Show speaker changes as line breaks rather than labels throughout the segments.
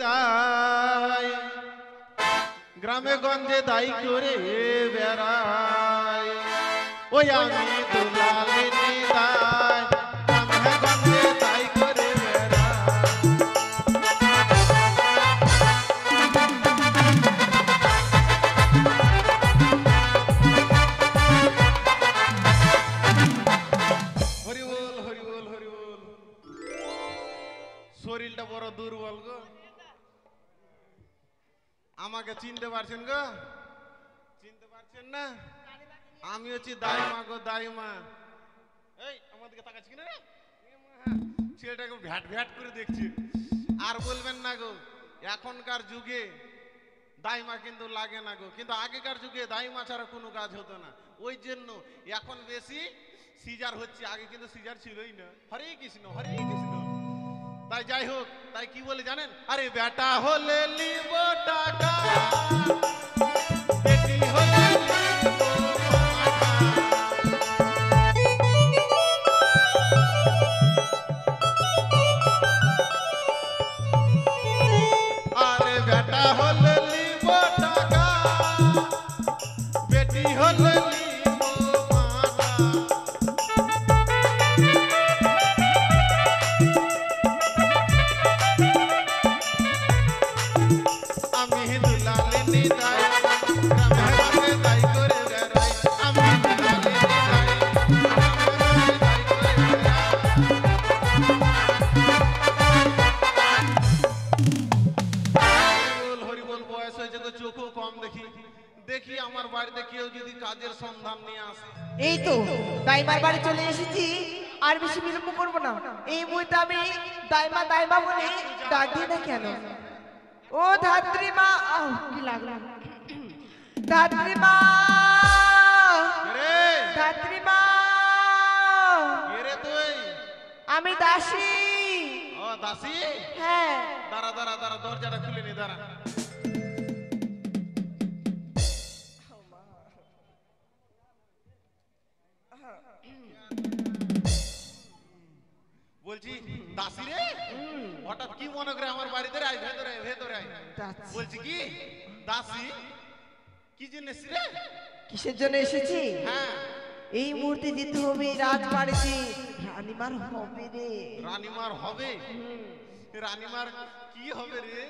নিদায় গ্রামে গঞ্জে দায়ী করে বেড়ায় ওই আমি দুলাল নিদায় গ্রামে গঞ্জে দায়ী করে বেড়ায় হরি বল হরি বল হরি বল শরীরটা বড় দুর্বল গো আমাকে চিনতে পারছেন গো চিনতে পারছেন না আমি হচ্ছি দাইমা গো দাইমা এই আমাদেরকে তাকাচ্ছি কিনা রে ছেলেটাকে ভ্যাট ভ্যাট করে দেখছি আর বলবেন না গো এখনকার যুগে দাইমা কিন্তু লাগে না গো কিন্তু আগেকার যুগে দাইমা ছাড়া কোনো কাজ হতো না ওই জন্য এখন বেশি সিজার হচ্ছে আগে কিন্তু সিজার ছিলই না হরে কৃষ্ণ তাই যাই হোক তাই কি বলে জানেন আরে বেটা হলে লিব টাকা বেটি হলে লিব আরে বেটা হলে লিব টাকা বেটি হলে লিব মাথা আমি দুলাল নিদায় গ্রামে গঞ্জে দায়ী করে বেড়াই আমি দুলাল নিদায় গ্রামে গঞ্জে দায়ী করে বেড়াই হরি বল বয়স হয়েছে তো চোখও কম দেখি দেখি আমার বাড়িতে কেউ যদি কাজের সন্ধান নিয়ে আসে
এই তো দাইমার বাড়ি চলে এসেছি আর বেশি বিলম্ব করবো না এই মুহূর্তে আমি দাইমা দাইমা বলে ডাক দিই না কেন ও ধাত্রী মা কি লাগলো ধাত্রী মা
রে
ধাত্রী মা
কে রে তুই
আমি দাসী
ও দাসী
হ্যাঁ
দাঁড়া দাঁড়া দাঁড়া দরজাটা খুলে নি দাঁড়া বলছি দাসী রে হঠাৎ কি মনে করে আমার বাড়িতে আয় ভেতরে ভেতরে আয়
যাচ্ছি।
বলছি কি দাসী কি জিনিস রে
কিসের জন্য এসেছি
হ্যাঁ
এই মুহূর্তে যেতে হবে রাজবাড়িতে রানীমার হবে রে
রানীমার হবে রানীমার কি হবে রে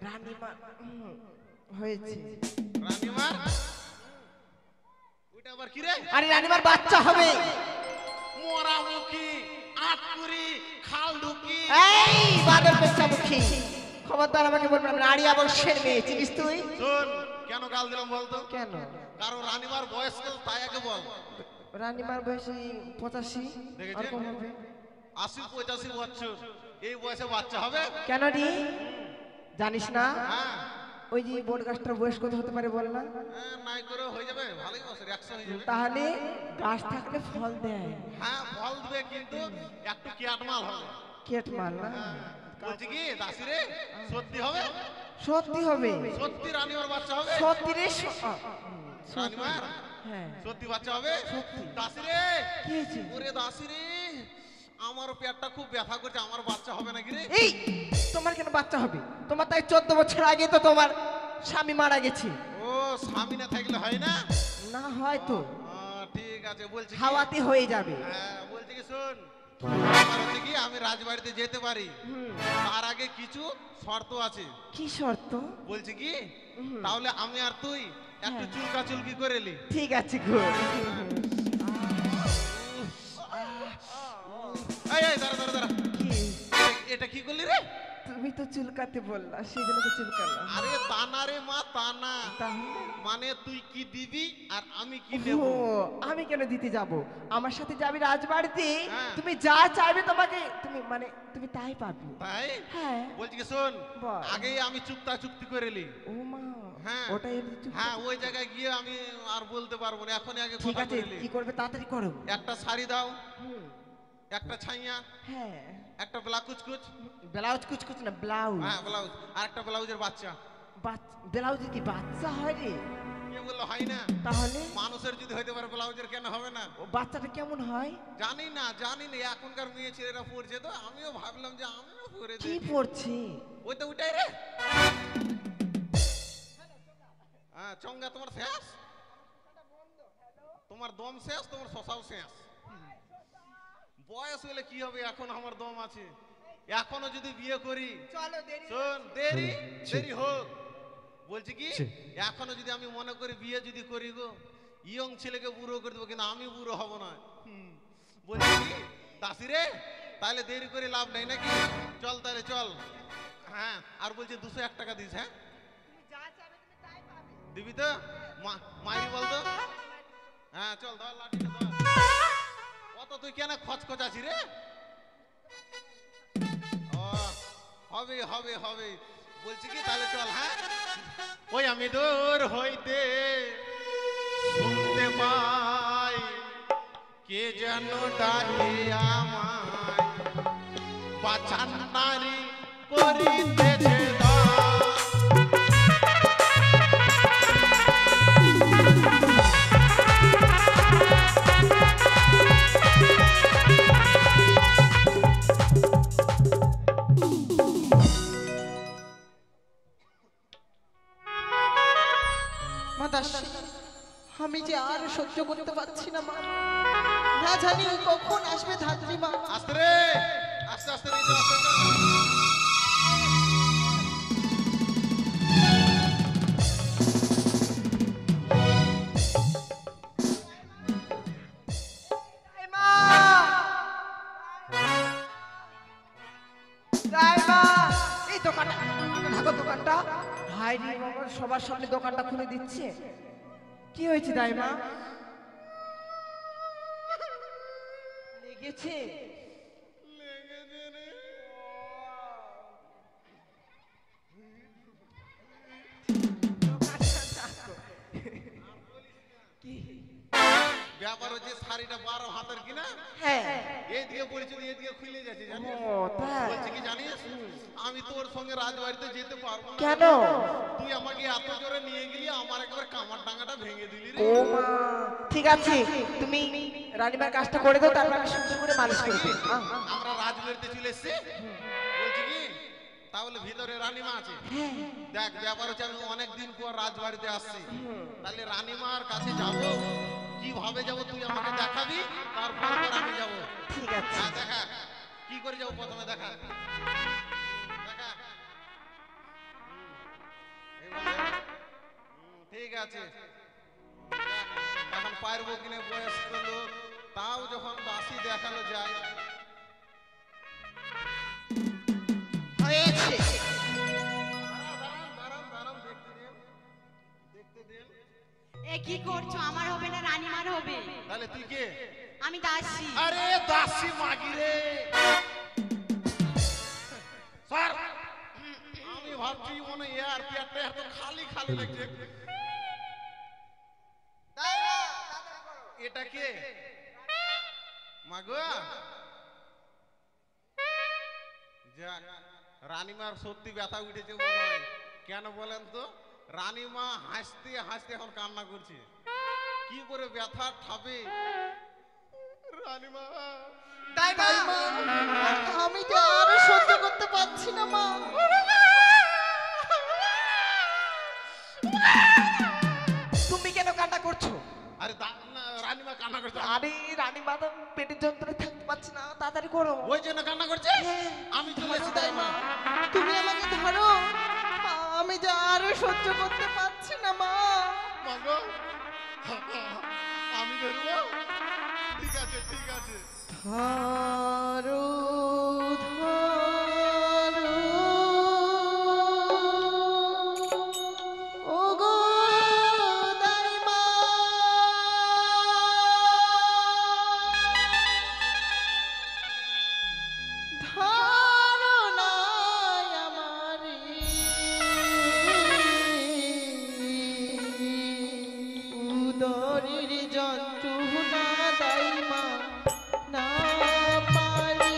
রানীমার হয়েছে
রানীমার ওইটা আবার কি রে
আরে রানীমার বাচ্চা হবে
মোরামুখী আটকুরি খাল ঢুকি
এই বাদর পেঁচামুখী খবরদার আমাকে বলবেন নারী আবশ্যের মেয়ে চিনিস তুই
শোন কেন গাল দিলাম বলতো
কেন
কারণ রানীমার বয়স কত তাই আগে বল
রানীমার বয়স 85
দেখেছেন?
আর কম হবে
80-85 বছর এই বয়সে বাচ্চা হবে
কেন রে জানিস না
হ্যাঁ
ওই যে বট গাছটার বয়স কত হতে পারে বল না
নাই করে হয়ে যাবে ভালোই বছর 100 হয়ে যাবে
তাহলে গাছ থাকলে ফল দেয়
হ্যাঁ ফল দিবে কিন্তু একটু কেটমাল হবে
কেট মাল না
বলছি কি দাসী রে সত্যি হবে
সত্যি হবে
সত্যি রানীমার বাচ্চা হবে
সত্যি রে
রানীমার
হ্যাঁ
সত্যি বাচ্চা হবে
সত্যি।
দাসী রে
কি হয়েছে
ওরে দাসী রে আমার পেটটা খুব ব্যথা করছে আমার বাচ্চা হবে নাকি রে
এই তোমার কেন বাচ্চা হবে তোমার তাই 14 বছর আগে তো তোমার স্বামী মারা গেছে
ও স্বামী না থাকলে হয় না
না হয় তো
ঠিক আছে বলছি কি?
হাওয়াতে হয়ে যাবে
হ্যাঁ বলছি কি শোন আমার হচ্ছে কি আমি রাজবাড়িতে যেতে পারি তার আগে কিছু শর্ত আছে
কি শর্ত
বলছি কি তাহলে আমি আর তুই একটু চুলকাচুলকি করে নি
ঠিক আছে গো
এই এই দাঁড়া দাঁড়া দাঁড়া
কি
এটা কি করলি রে
তুমি তো চুলকাতে বললা সেই জন্য তো চুলকালাম
আরে তানা রে মা তানা
তাহলে
মানে তুই কি দিবি আর আমি কি নেব
ও আমি কেন দিতে যাব আমার সাথে যাবি রাজবাড়িতে
হ্যাঁ।
তুমি যা চাইবে তোমাকে তুমি মানে তুমি তাই পাবে
তাই
হ্যাঁ
বলছি কি শোন
বল।
আগেই আমি চুক্তি করে নি
ও মা
হ্যাঁ
ওটাই আমি
হ্যাঁ ওই জায়গায় গিয়ে আমি আর বলতে পারবো না এখন আগে
ঠিক
কথা
আছে
বলে নি।
কি করবে তাড়াতাড়ি করো
একটা শাড়ি দাও
হুম,
একটা ছাইয়া
হ্যাঁ
একটা ব্লাউজ কুচকুচ
ব্লাউজ কুচকুচ না ব্লাউজ
হ্যাঁ ব্লাউজ আর একটা ব্লাউজের বাচ্চা
ব্লাউজে কি বাচ্চা হয় রে
হবে বললে হয় না।
তাহলে
মানুষের যদি হইতে পারে ব্লাউজের কেন হবে না?
ও বাচ্চাটা কেমন হয়?
জানি না এখনকার মেয়ে ছেলেরা পড়ছে তো আমিও ভাবলাম যে আমিও পরে
কি
দেখি।
পড়ছে?
ওই তো উঠাই রে। হ্যাঁ চঙ্গা তোমার শেষ, তোমার দম শেষ, তোমার শশাও শেষ। বয়স হলে কি হবে, এখন আমার দম আছে। এখনো যদি বিয়ে করি,
চলো দেরি
শোন দেরি দেরি হোক, বলছি কি এখনো যদি আমি মনে করি বিয়ে যদি করি গো, ইয়ং ছেলেকে বুড়ো করে দেবো, কিন্তু আমি বুড়ো হব না। বলছি কি দাসি রে, তাহলে দেরি করে লাভ নেই নাকি? চল তাহলে চল। হ্যাঁ আর বলছি 201 টাকা দিস। হ্যাঁ
তুমি যা চাইবে তুমি তাই পাবে।
দিবি তো? মাইরি বলতো। হ্যাঁ চল ধর লাঠিটা ধর। অত তুই কেন খচখচ আছি রে? ও হবে হবে হবে, বলছি কি তাহলে চল। হ্যাঁ ওই আমি দূর হইতে শুনতে পাই কে যেন ডাকে আমায়, বাঁচান নারী করিতেছে দান।
আমি যে আর সহ্য করতে পারছি না মা, না জানি কখন আসবে ধাত্রী মা।
আস্তে রে, আস্তে আস্তে রে, আস্তে
এই দোকানটা ঢাকা দোকানটা হাই রে বাবা, সবার সামনে দোকানটা খুলে দিচ্ছে। কি হয়েছে দাইমা? লেগেছে?
ব্যাপার হচ্ছে শাড়িটা 12 হাতের কিনা,
হ্যাঁ
এইদিকে পড়েছিল এইদিকে খুলে যাচ্ছে জানিস।
ও তাই?
বলছে কি জানিস, আমি তোর সঙ্গে রাজবাড়িতে যেতে পারবো না।
কেন?
তুই আমাকে এত জোরে নিয়ে গেলি, আমার একবার কামার ডাঙ্গাটা ভেঙে দিলি রে।
ও মা, ঠিক আছে তুমি রানীমার কাজটা করে দাও, তারপর আমি সুন্দর করে মালিশ করে দিই।
আমরা রাজবাড়িতে চলে এসেছি। বলছি কি তাহলে ভিতরে রানীমা আছে। দেখ ব্যাপার হচ্ছে আমি অনেকদিন পর রাজবাড়িতে আসছি, তাহলে রানীমার কাছে যাব, কিভাবে যাব তুই আমাকে দেখাবি, তারপর আমি যাব।
ঠিক আছে।
হ্যাঁ দেখা, কি করে যাবো প্রথমে দেখা দেখা। ঠিক আছে, এখন পারবো কিনা বয়স্ক লোক, তাও যখন বাসি দেখানো যায়।
হয়েছে।
এ কি করছো? আমার হবে না রানীমার হবে?
তাহলে তুই কে?
আমি দাসী।
আরে দাসী মাগি রে। স্যার আমি ভাবছি মনে এয়ার পেয়ারটা এত খালি খালি লাগছে। এটা কে মাগো? যাক রানীমার সত্যি ব্যথা উঠেছে মনে হয়। কেন বলেন তো? রানীমা হাসতে হাসতে এখন কান্না করছে। কি করে ব্যথা ঠাবে রানীমা?
আমি তো আর সহ্য করতে পারছি না মা। তুমি কেন কান্না করছো?
আরে রানীমা কান্না করছে।
আরে রানীমা তো পেটের যন্ত্রণায় থাকতে পারছি না, তাড়াতাড়ি করো।
ওই জন্য কান্না করছে। আমি চলে এসেছি তাই মা।
তুমি আমাকে ধরো, আমি যে আর সহ্য করতে পারছি না মা।
মাগো আমি ধরবো? ঠিক আছে ঠিক আছে।
ধরো ধরো ওগো দাইমা, ধরো না আমারে উদরের যন্ত্রণা দাইমা, না পারি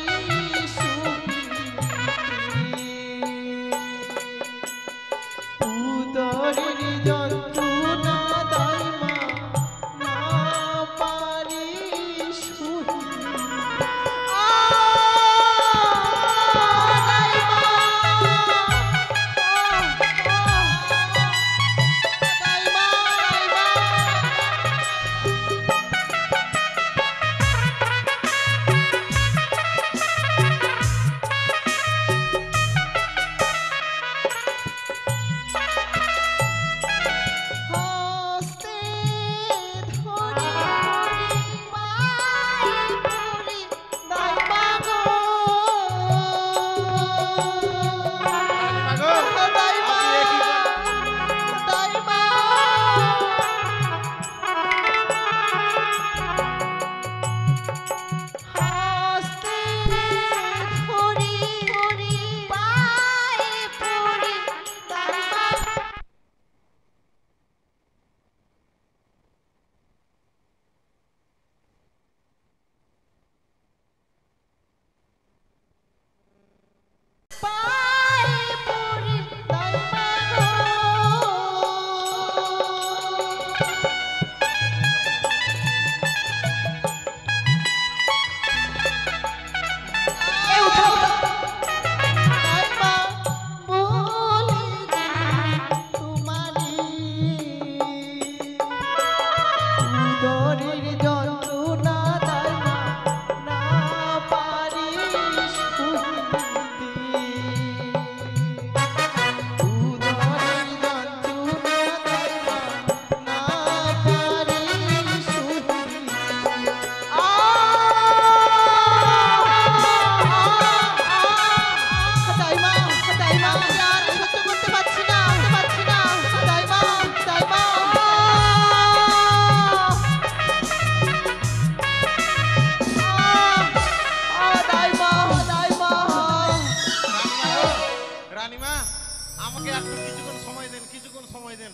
আমাকে একটু কিছুক্ষণ সময় দেন, কিছুক্ষণ সময় দেন।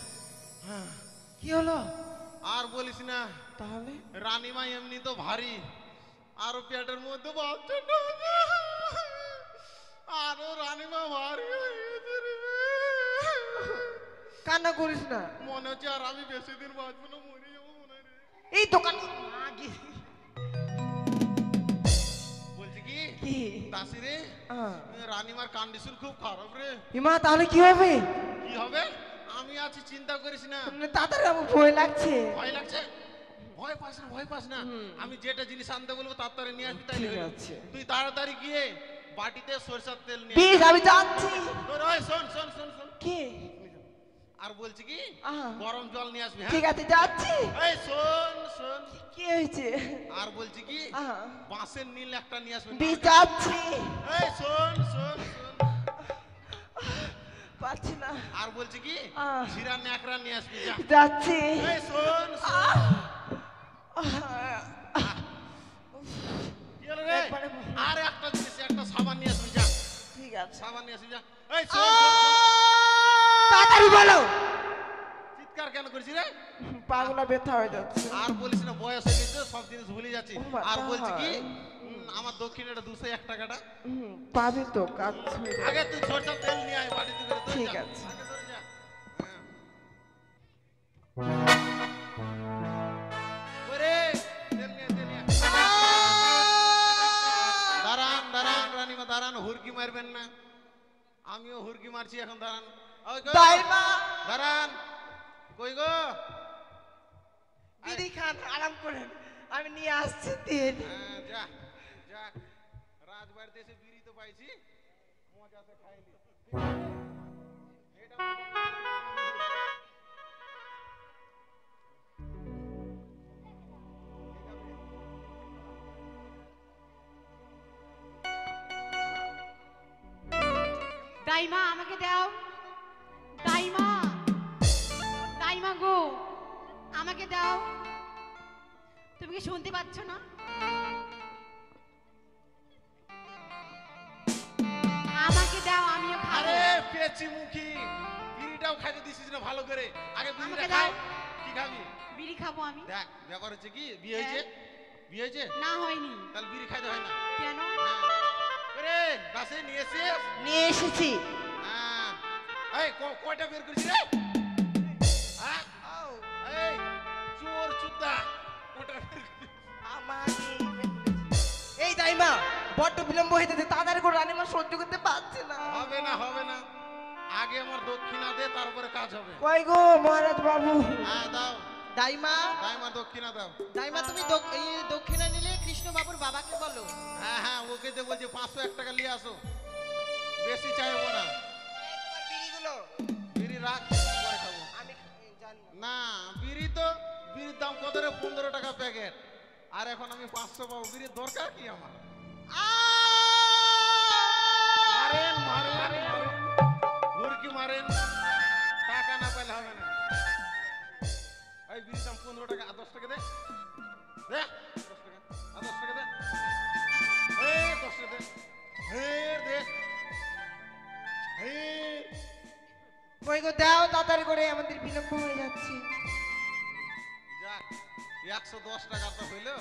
হ্যাঁ,
কি হলো
আর বলিস না,
তাহলে?
রানীমা এমনি তো ভারী, আরো পেটের মধ্যে বাচ্চাটা আছে। আরো রানীমা ভারী হয়ে গেছে রে।
কান্না করিস না।
মনে হচ্ছে আর আমি বেশি দিন বাঁচবো না, মরে যাবো মনে হয় রে।
এই দোকান
বলছি কি
কি?
দাসি রে, রানীমার কন্ডিশন খুব খারাপ রে।
হিমা তাহলে কি হবে?
কি হবে? আমি আছি, চিন্তা করিস না।
তাড়াতাড়ি আমার ভয় লাগছে।
ভয় লাগছে? ভয় পাস না, ভয় পাস না। আমি যেটা জিনিস আনতে বলবো তাড়াতাড়ি নিয়ে আসবি, তাইলে
ঠিক
হলো।
আছে।
তুই তাড়াতাড়ি গিয়ে বাটিতে সরষের তেল নিয়ে
বেশ আমি যাচ্ছি।
তোর ওই শোন শোন শোন শোন,
কি?
আর বলছি কি
আহা।
গরম জল নিয়ে আসবি।
ঠিক
হ্যাঁ,
আছে যাচ্ছি।
এই শোন শোন,
কি হয়েছে?
আর বলছি কি
আহা।
বাঁশের নীল একটা নিয়ে আসবি।
বেশ যাচ্ছি।
এই শোন শোন শোন,
পারছি না।
আর বলছি কি
আহ।
জিরা ন্যাকড়া নিয়ে আসবি। যা।
যাচ্ছি।
এই শোন শোন, কি হলো রে?
একবারে বল।
আর একটা জিনিস, একটা সাবান নিয়ে আসবি। যা,
ঠিক আছে।
সাবান নিয়ে আসবি। যা। এই শোন শোন, শোন।
তাড়াতাড়ি বলো।
চিৎকার কেন করছিস রে?
পাগলা ব্যথা হয়ে যাচ্ছে।
আর বলিস না, বয়স হয়ে গেছে, সব জিনিস ভুলে যাচ্ছি।
ও বাবা।
আর বলছি কি আমার দক্ষিণেটা 201 টাকাটা
পাবি তো, কাজ হয়ে যাবে।
আগে তুই সরষের তেল নিয়ে আয় বাড়িতে করে। তুই
ঠিক
যা।
আছে।
আগে তোরা যা। ওরে, তেল নিয়ে আয়, তেল নিয়ে আয়। দাঁড়ান দাঁড়ান রানীমা, দাঁড়ান, হুরকি মারবেন না। আমিও হুরকি মারছি এখন, দাঁড়ান। ওই গো,
দাইমা
দাঁড়ান। কই গো?
দিদি খান আরাম করেন, আমি নিয়ে আসছি তেল।
হ্যাঁ, যা যা, রাজবাড়িতে এসে বিড়ি তো পাইছি, মজাতে খাইলি। এটা
দাইমা আমাকে দাও। দাইমা, দাইমা গো, আমাকে দাও। তুমি কি শুনতে পাচ্ছ না? আমাকে দাও, আমিও খাবো।
আরে পেঁচি মুখি, বিড়িটাও খাইতে দিছিস না ভালো করে। আগে বিড়িটা
আমাকে
খাই।
দাও।
কি খাবি?
বিড়ি খাবো আমি।
দেখ, ব্যাপার হচ্ছে কি, বিয়ে হয়েছে? বিয়ে হয়েছে?
না হয়নি।
তাহলে বিড়ি খাইতে হয় না।
কেন?
হ্যাঁ। ওরে গাছে নিয়ে এসে,
নিয়ে এসেছি।
হ্যাঁ, এই কয়টা বের করেছি রে? হ্যাঁ, এই চোর চুদা, কয়টা বের করেছিস?
এই দাইমা বড্ড বিলম্ব হয়ে যাচ্ছে, তাড়াতাড়ি করে রানীমা সহ্য করতে পারছে না।
হবে না, হবে না, আগে আমার দক্ষিণা দে, তারপরে কাজ হবে।
কই গো মহারাজ বাবু?
হ্যাঁ দাও,
দাইমা,
দাইমা দক্ষিণা দাও।
দাইমা তুমি এই দক্ষিণা নিলে কৃষ্ণ বাবুর বাবাকে বলো।
হ্যাঁ হ্যাঁ, ওকে যে বলছি 501 টাকা নিয়ে আসো, বেশি চাইবো না।
তোমার বিড়িগুলো
বিড়ি রাখ, পরে খাবো।
আমি জানি না।
না, বিড়ি তো, বিড়ির দাম কত রে? 15 টাকা প্যাকেট, আর এখন আমি 500 পাবো। বিড়ির দরকার কি আমার? মারেন মারেন মারেন, মুরগি মারেন, টাকা না পাইলে হবে না। এই বিড়ির দাম 15 টাকা, আর 10 টাকা দে, দে 10 টাকা, আর 10 টাকা দে, এই 10 টাকা দে, দে,
কই গো দাও তাড়াতাড়ি করে, আমাদের বিলম্ব হয়ে যাচ্ছে।
যাক 110 টাকা তো হইলো।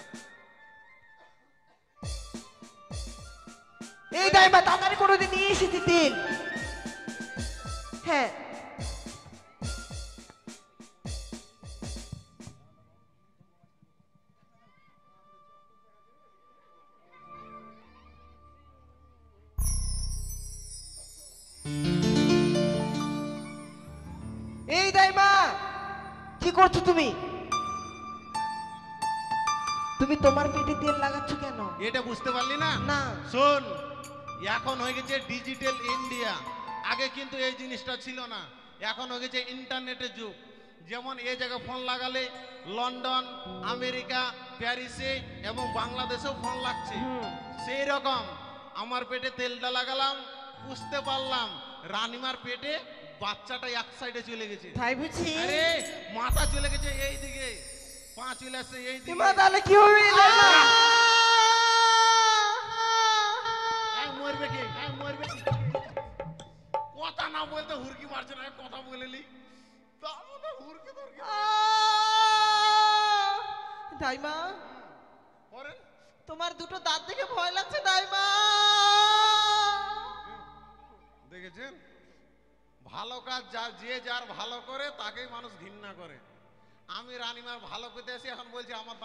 এই দাইমা তাড়াতাড়ি করে নিয়ে এসেছি তেল। হ্যাঁ এই দাইমা কি করছো তুমি? তুমি তোমার পেটে তেল লাগাচ্ছ কেন?
এটা বুঝতে পারলি না?
না।
শোন, এখন হয়ে গেছে ডিজিটাল ইন্ডিয়া, আগে কিন্তু এই জিনিসটা ছিল না। এখন হয়ে গেছে ইন্টারনেটের যুগ। যেমন এই জায়গায় ফোন লাগালে লন্ডন, আমেরিকা, প্যারিসে এবং বাংলাদেশেও ফোন লাগছে। সেই রকম আমার পেটে তেলটা লাগালাম, বুঝতে পারলাম রানিমার পেটে বাচ্চাটা এক সাইডে চলে গেছে।
তাই বুঝি?
আরে মাথা চলে গেছে এই দিকে, পা চলে আসছে এই দিকে।
মা তাহলে কি হবে?
মরবে কি? মরবে কি? কথা না বলতে হুরকি মারছে না, আমি কথা বলে নি তার মধ্যে হুরকি ধরকি
দাইমা
করেন।
তোমার দুটো দাঁত দেখে ভয় লাগছে দাইমা।
দেখেছেন, ভালো কাজ যে যার ভালো করে তাকেই মানুষ ঘৃণা করে। আমি রানীমার ভালো করতে আসি, এখন বলছি আমার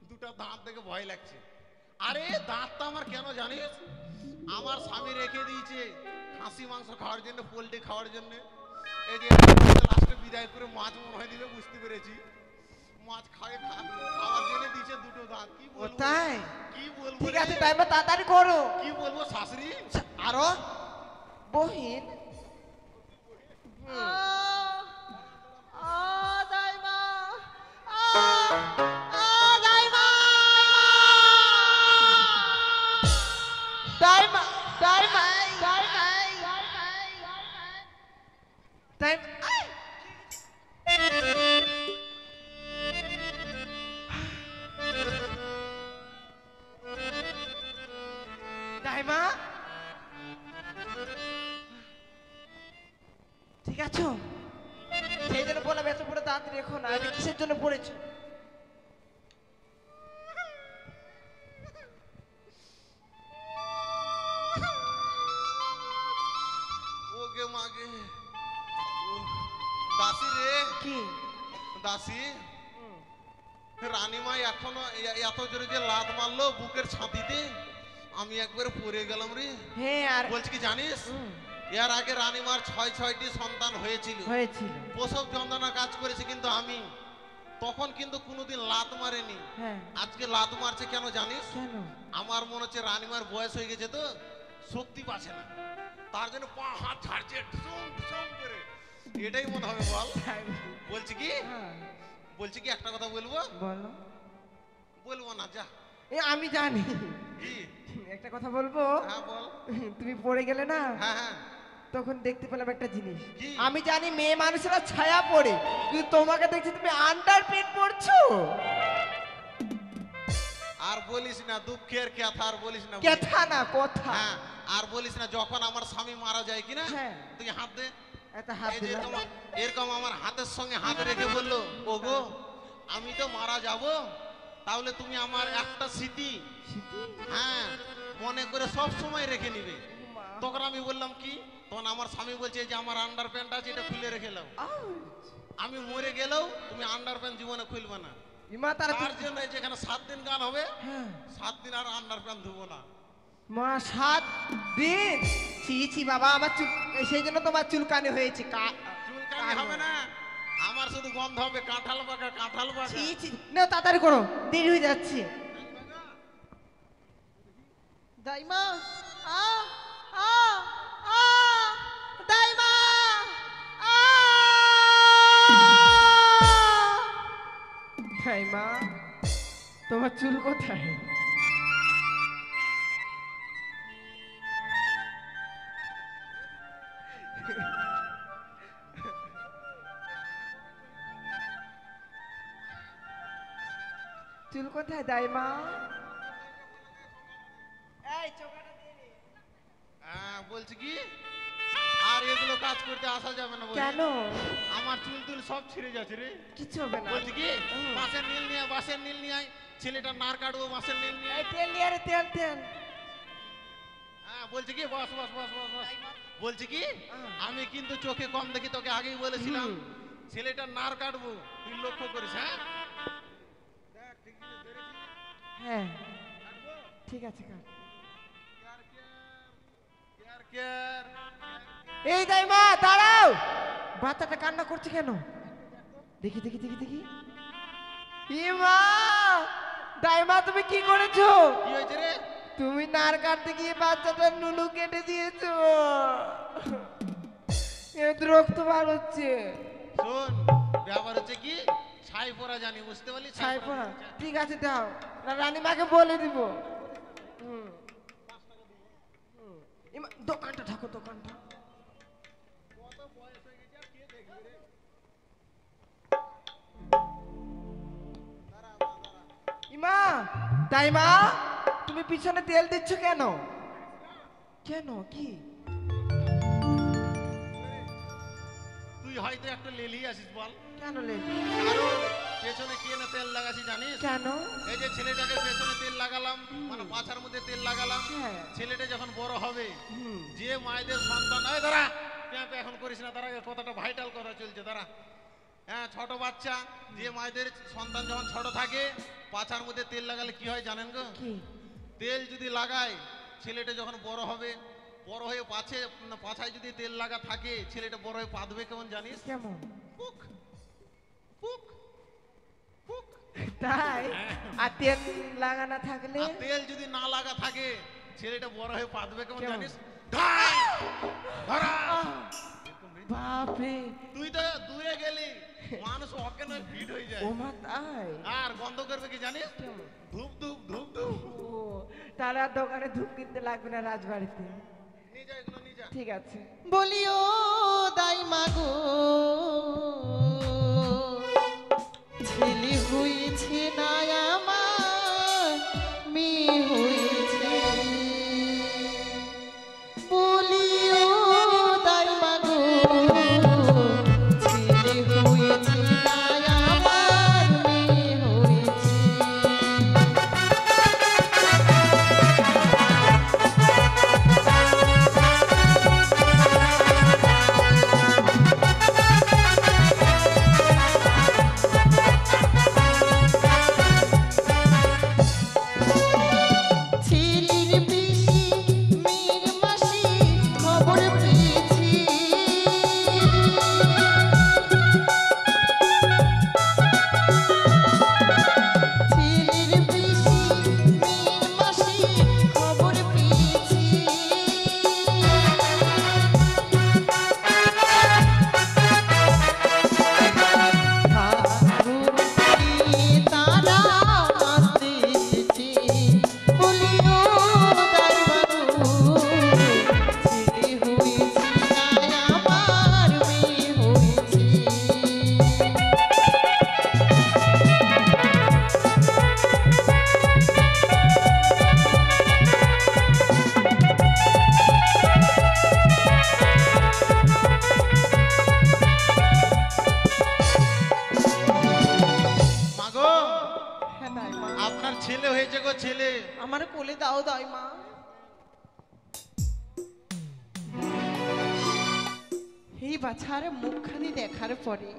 দুটো দাঁত দেখে ভয় লাগছে। আরে দাঁতটা আমার কেন জানিস, আমার স্বামী রেখে দিয়েছে খাসি মাংস খাওয়ার জন্য, পোলট্রি খাওয়ার জন্য। এই যে লাস্টে বিদায় করে মাছ মনে হয় দিবে, বুঝতে পেরেছি মাছ খাওয়ার জন্য দিয়েছে দুটো দাঁত। কি বলবো,
তাই
কি বলবো,
ঠিক আছে দাইমা তাড়াতাড়ি করো।
কি বলবো শাশুড়ি।
আরো বহিন দাইমা দাইমা দাইমা দাইমা দাইমা ঠিক আছো? সেই জন্য বললাম এত বড় দাঁত রেখো না। এটা কিসের জন্য পড়েছো?
ওকে মাগে দাসী রে,
কি
দাসী রানীমা এখনো এত জোরে যে লাত মারলো বুকের ছাতিতে, আমি একবারে পড়ে গেলাম রে।
হ্যাঁ আর
বলছি কি জানিস, এর আগে রানীমার 6টি সন্তান হয়েছিল, প্রসব যন্ত্রণা কাজ করেছে, কিন্তু আমি তখন কিন্তু কোনোদিন লাত মারেনি। আজকে লাত মারছে কেন জানিস? আমার মনে হচ্ছে রানীমার বয়স হয়ে গেছে তো, শক্তি পাচ্ছে না, তার জন্য পা হাত ছাড়ছে করে, এটাই মনে হবে। বল বলছি কি, বলছি কি একটা কথা বলবো?
বলো।
বলবো না, যা।
আমি জানি
কি
একটা কথা বলবো।
হ্যাঁ বল।
তুমি পড়ে গেলে না,
হ্যাঁ হ্যাঁ,
তখন দেখতে পেলাম একটা জিনিস।
কি?
আমি জানি মেয়ে মানুষেরা ছায়া পড়ে, কিন্তু তোমাকে দেখছি তুমি আন্ডার প্যান্ট পরছো।
আর বলিস না, দুঃখের কথা আর বলিস না,
কথা না কথা।
হ্যাঁ আর বলিস না, যখন আমার স্বামী মারা যায় কিনা,
হ্যাঁ।
তুই হাত দে,
একটা হাত
এই যে
দিলাম।
এরকম আমার হাতের সঙ্গে হাত রেখে বললো, ওগো আমি তো মারা যাব, তাহলে তুমি আমার একটা স্মৃতি হ্যাঁ মনে করে সব সময় রেখে নিবে। তখন আমি বললাম কি, তখন আমার স্বামী বলছে যে আমার আন্ডার প্যান্ট আছে, এটা খুলে রেখে নাও, আমি মরে গেলেও তুমি আন্ডার প্যান্ট জীবনে খুলবে না। তার জন্য যেখানে 7 দিন গান হবে, 7 দিন আর আন্ডার প্যান্ট ধুবো না।
মা 7 দিন? ছি ছি বাবা, আমার চুল, সেই জন্য তোমার চুলকানি হয়েছে।
চুলকানি হবে না, আমার শুধু গন্ধ হবে কাঁঠাল পাকা, কাঁঠাল পাকা।
ছি ছি, না তাড়াতাড়ি করো, দেরি হয়ে যাচ্ছে। দাইমা আ আ আ দাইমা আ দাইমা, তোমার চুল কোথায়? চুল কোথায় দাইমা? এই চোখাটা দিয়ে দে।
হ্যাঁ বলছি কি, আর এগুলো কাজ করতে আসা যাবে না।
কেন?
আমার চুল টুল সব ছিঁড়ে যাচ্ছে রে।
কিছু হবে না।
বলছি কি, বাঁশের নীল নিয়ে বাঁশের নীল নিয়ে আয়, ছেলেটা নার কাটবো, বাঁশের নীল নিয়ে।
এই তেল নিয়ে রে, তেল তেল।
হ্যাঁ বলছি কি, বস বস বস বস বস। বলছি কি, আমি কিন্তু চোখে কম দেখি, তোকে আগেই বলেছিলাম ছেলেটা নার কাটবো, তুই লক্ষ্য করিস। হ্যাঁ
হ্যাঁ ঠিক আছে কাট। এই দাইমা দাঁড়াও, বাচ্চাটা কান্না করছে কেন? দেখি দেখি দেখি দেখি। ইমা, দাইমা তুমি কি করেছো?
কি হয়েছে রে?
তুমি নার কাটতে গিয়ে বাচ্চাটার নুনু কেটে দিয়েছো, এত রক্ত বার হচ্ছে।
শোন, ব্যাপার হচ্ছে কি, ছাই পরা জানি, বুঝতে পারলি?
ছাই পড়া, ঠিক আছে দাও, রানীমাকে বলে দিব। দোকানটা ঠাকো, দোকানটা। ইমা, দাইমা তুমি পিছনে তেল দিচ্ছ কেন? কেন কি?
হয়তো একটা লেলি আসিস বল?
কেন লেন?
কারণ পেছনে কে না তেল লাগাছি জানিস?
কেন?
এই যে ছেলেটাকে পেছনে তেল লাগালাম, মানে পাছার মধ্যে তেল লাগালাম,
হ্যাঁ।
ছেলেটা যখন বড় হবে,
হুম।
যে মায়েদের সন্তান, এই দাঁড়া, প্যাঁপে এখন করিস না, দাঁড়া, কথাটা ভাইটাল কথা চলছে, দাঁড়া। হ্যাঁ, ছোট বাচ্চা, যে মায়েদের সন্তান যখন ছোট থাকে, পাছার মধ্যে তেল লাগালে কি হয় জানেন গো?
কি?
তেল যদি লাগায়, ছেলেটা যখন বড় হবে, বড় হয়ে পাছায় যদি তেল লাগা থাকে, ছেলেটা বড় হয়ে পাদবে কেমন জানিস?
কেমন?
পুক পুক পুক।
তাই? আর তেল লাগানো থাকলে?
আর তেল যদি না লাগা থাকে, ছেলেটা বড় হয়ে পাদবে কেমন
কেমন?
জানিস? ঢাই! ধরা!
বাপরে!
তুই তো দুয়ে গেলি, মানুষ অজ্ঞান হয়ে ফিট হয়ে যায়।
ও মা তাই?
আর গন্ধ করবে কি জানিস?
কেমন?
ধূপ ধূপ ধূপ ধূপ।
ও, তাহলে আর দোকানে ধূপ কিনতে লাগবে না রাজবাড়িতে।
নিয়ে যা এগুলো, নিয়ে যা।
ঠিক আছে।
বলিও দাই মাগো ছেলে হয়েছে না আমার মেয়ে হয়েছে বলিও দাই মাগো ছেলে হয়েছে না আমার মেয়ে হয়েছে ছেলের পিসি মেয়ের মাসি খবর পেয়েছি ছেলের পিসি মেয়ের মাসি খবর পেয়েছি তারা আসতে এসেছে বলিও দাই বাবু ছেলে হয়েছে না আমার মেয়ে হয়েছে
মাগো,
হ্যাঁ দাই মা
আপনার ছেলে হয়েছে গো, ছেলে।
আমার কোলে দাও দাই মা এই বাছার মুখখানি দেখার পরে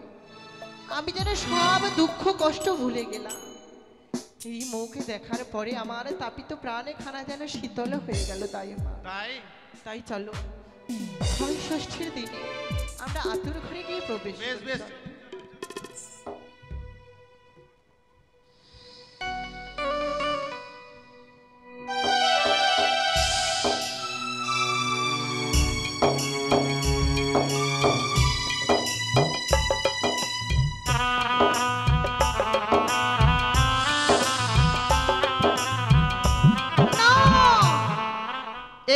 আমি যেন সব দুঃখ কষ্ট ভুলে গেলাম এই মুখ দেখার পরে আমার তাপিত প্রাণে খানা যেন শীতল হয়ে গেল তাই মা
তাই
তাই চলো ছয় ষষ্ঠীর দিনে আমরা আতুর ঘরে গিয়ে প্রবেশ
বেশ
করি।
বেশ।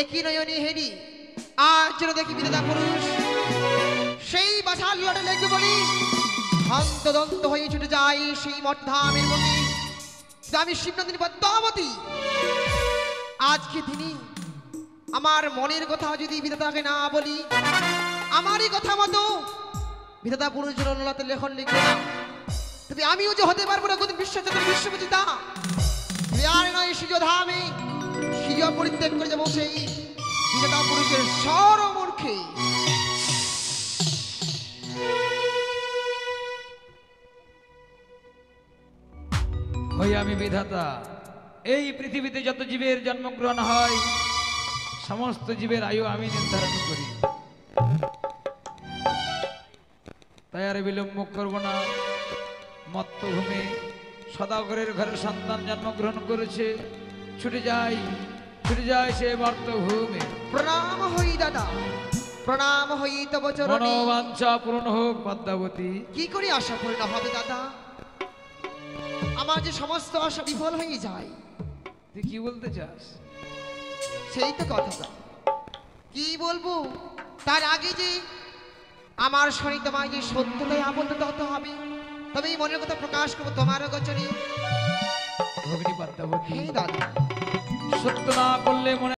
একই নয়নে হেরি আজ যেন দেখি বিধাতা পুরুষ সেই বাসার লড়ে লেগে বলি হন্তদন্ত হয়ে ছুটে যাই সেই মঠধামের মধ্যে আমি শিবনন্দিনী পদ্মাবতী আজকে দিনই আমার মনের কথা যদি বিধাতাকে না বলি আমারই কথা মতো বিধাতা পুরুষ জনলাতে লেখন লিখবে না তবে আমিও যে হতে পারবো না কোন বিশ্বচন্দ্র বিশ্বপতিতা আর নয় সিজধামে সিজ পরিত্যাগ করে যাবো সেই বিধাতা পুরুষের সরমূর্খে
হই আমি বিধাতা এই পৃথিবীতে যত জীবের জন্মগ্রহণ হয় সমস্ত জীবের আয়ু আমি নির্ধারণ করি তাই আর বিলম্ব করব না মত্তভূমি সদাগরের ঘরে সন্তান জন্মগ্রহণ করেছে ছুটে যায় সে মর্তভূমি
প্রণাম হই দাদা প্রণাম হই তব চরণে
মনোবাঞ্ছা পূর্ণ হোক পদ্মাবতী
কি করে আশা পূর্ণ হবে দাদা আমার যে সমস্ত আশা বিফল হয়ে যায়
তুই কি বলতে চাস
সেই তো কথা কি বলবো তার আগে যে আমার শরীর তোমায় যে সত্যতায় আবদ্ধ হতে হবে তবে এই মনের কথা প্রকাশ করবো তোমার গোচরে
ভগ্নী পদ্মাবতী
হে দাদা
সত্য না করলে মনে